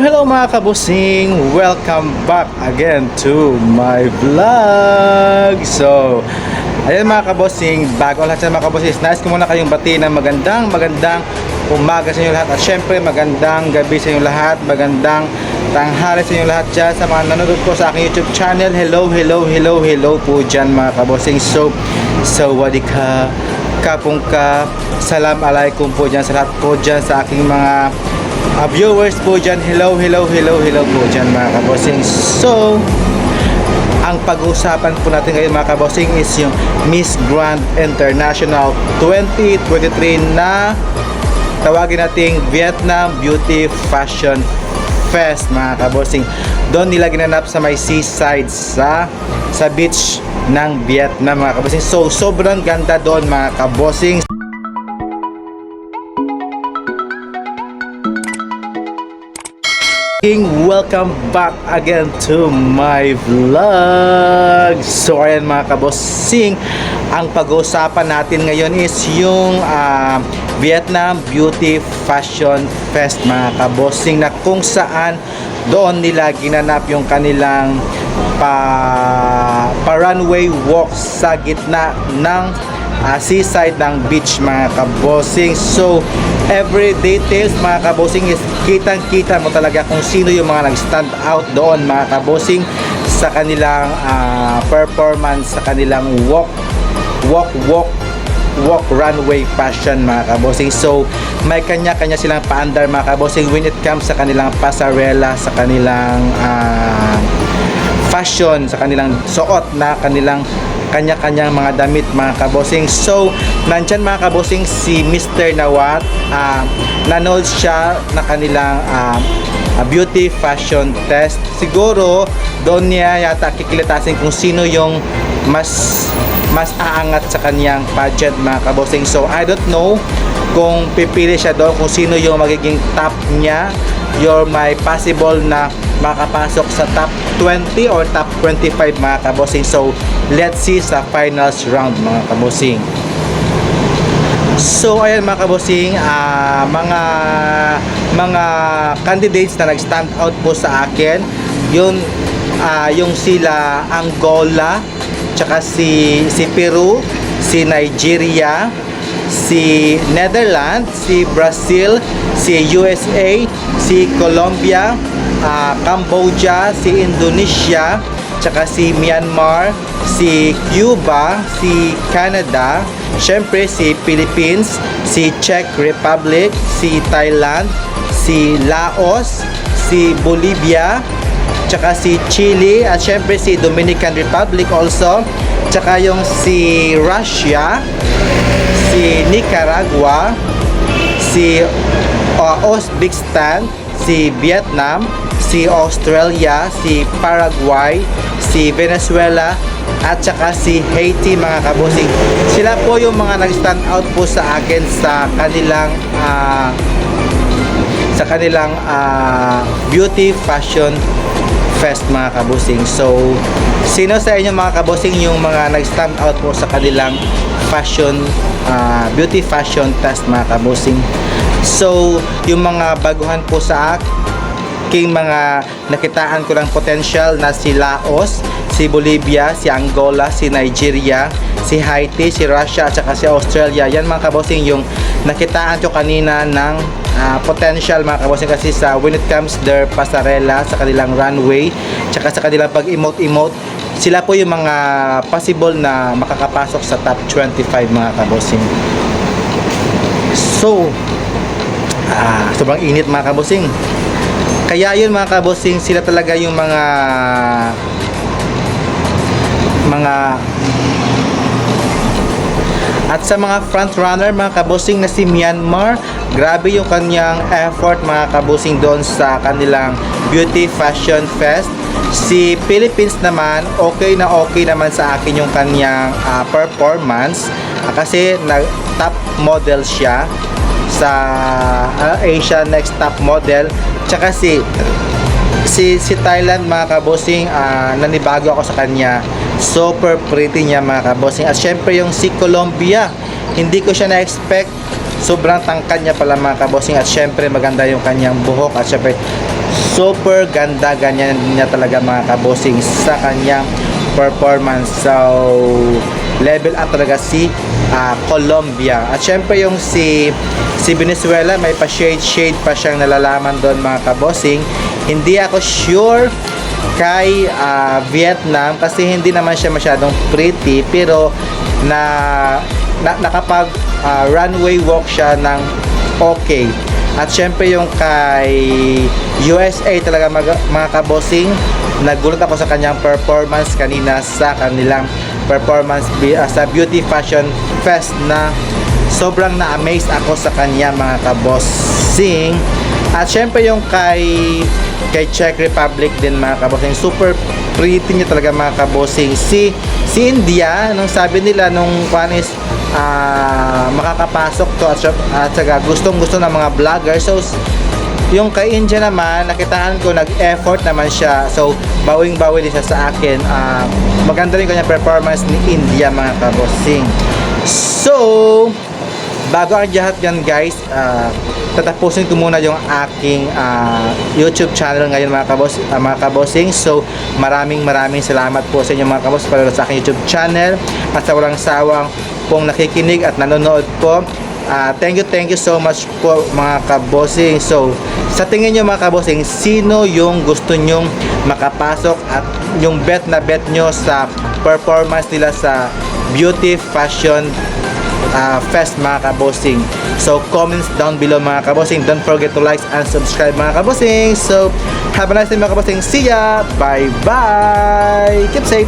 Hello mga kabusing! Welcome back again to my vlog! So, ayan mga kabusing, bago ang lahat sa mga kabusing, nice ko muna kayong batiin ng magandang umaga sa inyo lahat. At syempre magandang gabi sa inyo lahat, magandang tanghali sa inyo lahat dyan sa mga nanonood po sa aking YouTube channel. Hello po dyan mga kabusing. So, sawadika, kapungka, salam alaikum po dyan sa lahat po dyan sa aking mga viewers po dyan. Hello po dyan mga kabosing. So, ang pag-uusapan po natin ngayon mga kabosing is yung Miss Grand International 2023 na tawagin nating Vietnam Beauty Fashion Fest mga kabosing. Doon nila ginanap sa may seaside sa beach ng Vietnam mga kabosing. So, sobrang ganda doon mga kabosing. Welcome back again to my vlog. So ayan mga kabosing, ang pag-uusapan natin ngayon is yung Vietnam Beauty Fashion Fest mga kabosing, na kung saan doon nila ginanap yung kanilang runway walk sa gitna ng seaside ng beach mga kabosing. So every details mga kabosing is kitang-kita mo talaga kung sino yung mga nag-stand out doon mga kabosing sa kanilang performance, sa kanilang walk runway fashion mga kabosing. So may kanya-kanya silang paandar mga kabosing when it comes sa kanilang pasarela, sa kanilang fashion, sa kanilang suot na kanilang kanya-kanyang mga damit mga kabosing. So nandyan mga kabosing si Mr. Nawat, nanood siya na kanilang beauty fashion test. Siguro doon niya yata kikilatasin kung sino yung mas aangat sa kanyang pageant mga kabosing. So I don't know kung pipili siya doon kung sino yung magiging top niya, your may possible na makapasok sa top 20 or top 25 mga kabosing. So let's see sa finals round mga kabosing. So ayan mga kabosing, mga candidates na nag-stand out po sa akin, yung sila Angola, tsaka si Peru, si Nigeria, si Netherlands, si Brazil, si USA, si Colombia, Cambodia, si Indonesia, tsaka si Myanmar, si Cuba, si Canada, syempre si Philippines, si Czech Republic, si Thailand, si Laos, si Bolivia, tsaka si Chile, at syempre si Dominican Republic also, tsaka yung si Russia, si Nicaragua, si Uzbekistan, si Vietnam, si Australia, si Paraguay, si Venezuela, at saka si Haiti mga kabosing. Sila po yung mga nag-stand out po sa akin sa kanilang beauty fashion fest mga kabosing. So sino sa inyo mga kabosing yung mga nag-stand out po sa kanilang beauty fashion test mga kabosing? So yung mga baguhan po sa aking mga nakitaan ko ng potential na si Laos, si Bolivia, si Angola, si Nigeria, si Haiti, si Russia, at saka si Australia. Yan mga kabosing yung nakitaan ko kanina ng potential mga kabosing, kasi sa when it comes their pasarela, sa kanilang runway, tsaka sa kanilang pag-emote, sila po yung mga possible na makakapasok sa top 25 mga kabosing. So sobrang init mga kabosing. Kaya yun mga kabosing, sila talaga yung mga at sa mga front runner mga kabosing na si Myanmar, grabe yung kanyang effort mga kabosing doon sa kanilang beauty fashion fest. Si Philippines naman, okay naman sa akin yung kanyang performance, kasi top model siya sa Asia Next Top Model. Tsaka si Thailand mga kabosing, nanibago ako sa kanya, super pretty niya mga kabosing. At syempre yung si Colombia, hindi ko siya na-expect, sobrang tangkad niya pala mga kabosing. At syempre maganda yung kanyang buhok, at syempre super ganda, ganyan niya talaga mga kabosing sa kanyang performance. So level up talaga si Colombia. At syempre yung si Venezuela, may pa shade pa siyang nalalaman doon mga kabosing. Hindi ako sure kay Vietnam kasi hindi naman siya masyadong pretty, pero nakapag runway walk siya ng okay. At syempre yung kay USA talaga mga kabosing, nagulat ako sa kanyang performance kanina sa kanilang performance sa Beauty Fashion Fest, na sobrang na-amaze ako sa kanya mga kabosing. At syempre yung kay Czech Republic din mga kabosing, super pretty niya talaga mga kabosing. Si India, nung sabi nila nung is makakapasok to at saka gustong gusto ng mga vlogger. So yung kay India naman, nakitaan ko nag-effort naman siya, so bawing-bawi din siya sa akin. Maganda rin kanyang performance ni India mga kabosing. So bago ang lahat yan guys, tatapusin ko muna yung aking YouTube channel ngayon mga kabosing. So maraming salamat po sa inyo mga kabosing para sa aking YouTube channel at sa walang sawang pong nakikinig at nanonood po. Thank you so much po mga kabosing. So sa tingin nyo mga kabosing, sino yung gusto nyong makapasok at yung bet nyo sa performance nila sa Beauty Fashion Fest mga kabosing? So comments down below mga kabosing. Don't forget to like and subscribe mga kabosing. So have a nice day mga kabosing. See ya, bye bye, keep safe.